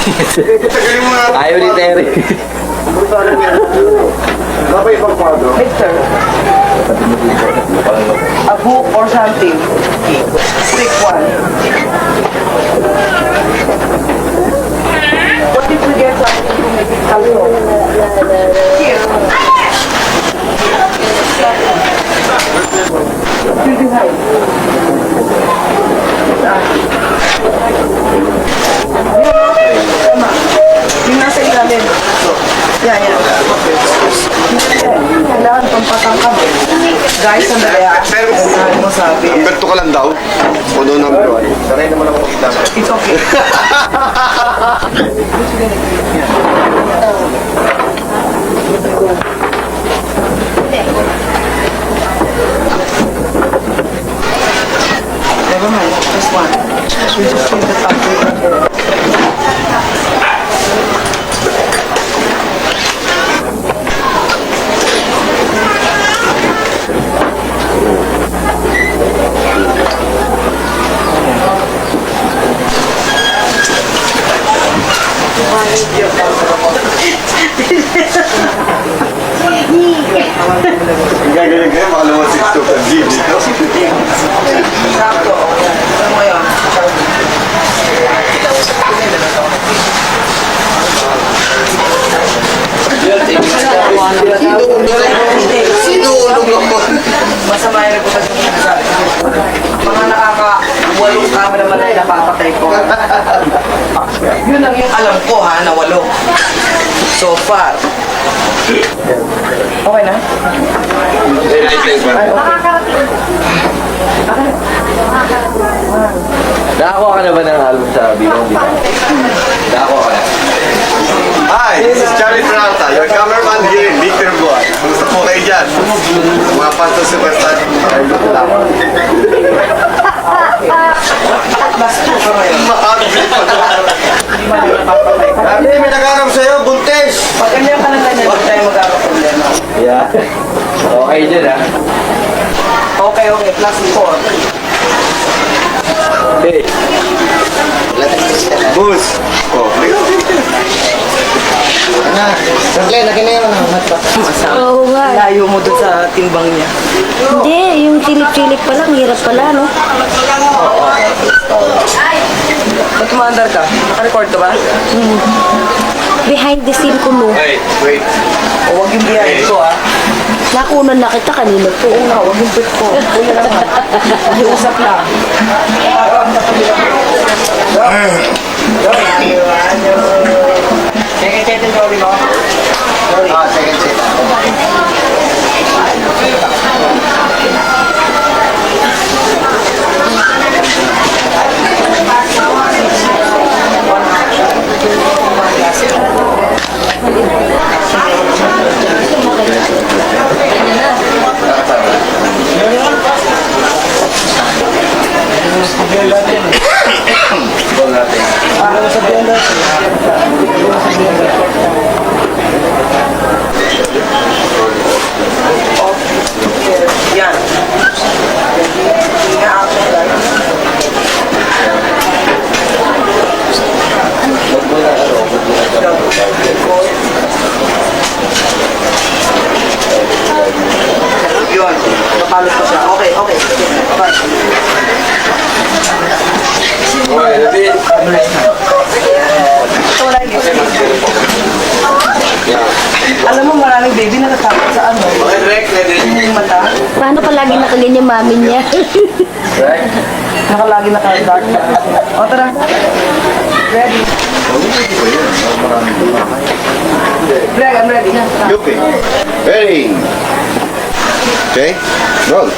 Ayaw ni Terry. Victor. A book or something. Pick one. What if we get something to make it color? Here. Pretty high. Tama. Yung nasa ilalim. Yan. Kailangan itong patangkab. Guys, ang daya. Ano mo sabi? Number 2 ka lang daw. Puno number 1. Sanay naman ako makita. It's okay. Never mind, just one. We just need the fabric. Ganyan-ganyan, makalawang 6 to 5 dito. Sakto. Ano mo yun? Sino ulong ako? Masama yung reputasyon ko sa mga nakaka-walong camera man ay napapatay ko. Yun lang yung alam ko ha, na 8. So far. Okay na? Nakakuha ka na ba ng album sa Bimong? Nakakuha ka na. Hi, this is Charlie Peralta, your cameraman here in Victor Boy. Kumusta po kayo dyan? Mga fans ng Superstar. Sabi, may nag-arap sa'yo, buntis! Pag ganyan ka na ganyan, hindi tayo magkakaproblema. Yeah. Okay dyan ah. Okay, plus 4. Hey. Bus! Oh, Oo nga. Layo mo doon sa timbang niya. Hindi, yung silip-silip pa lang, hirap pala, no? Ba't tumaandar ka? Naka-record ka ba? Behind the scene ko, no? Hey, wait. O wag yung behind ko ha. Nakunan na kita kanina po. Oo nga, wag yung pit ko. Kuya naman. Iusap lang. Second set yung sorry mo? Sorry. Second set. Yan. Ina-action lang. Yun. Napalot ko siya. Okay. Bye. Okay, David. Ito wala yung alam mo, maraming baby natatakot sa ano. Yung mata. Paano palagi nakaganyan mami niya? Nakalagi naka-dark na. O, tara. Ready? Greg, I'm ready. Yupi. Ready. Okay, roll.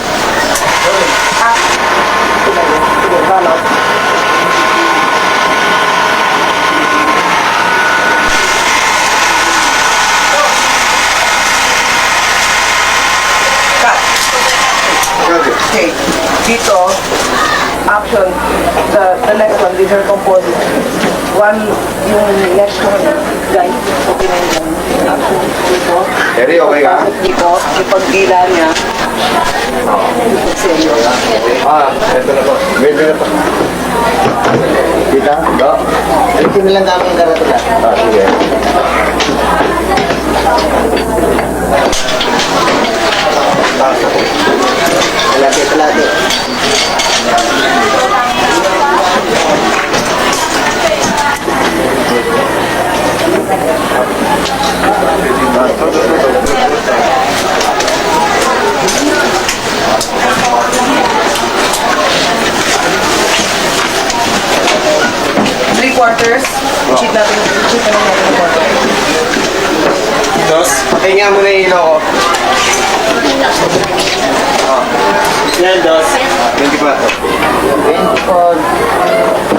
Okay, dito, action, the next one, these are composite. One, yung next one, guys, okay na yun. Action, dito. Terry, okay ka? Dito, yung pagdila niya. Seryo. Ito na po. Medyo na po. Dito? Do? Alisin na lang namin yung karatula. Ah, sige. Palati. Three quarters. Cheat natin ng quarter. Dos, patinga mo na yung ilaw ko. Yan, dos. 24. 24.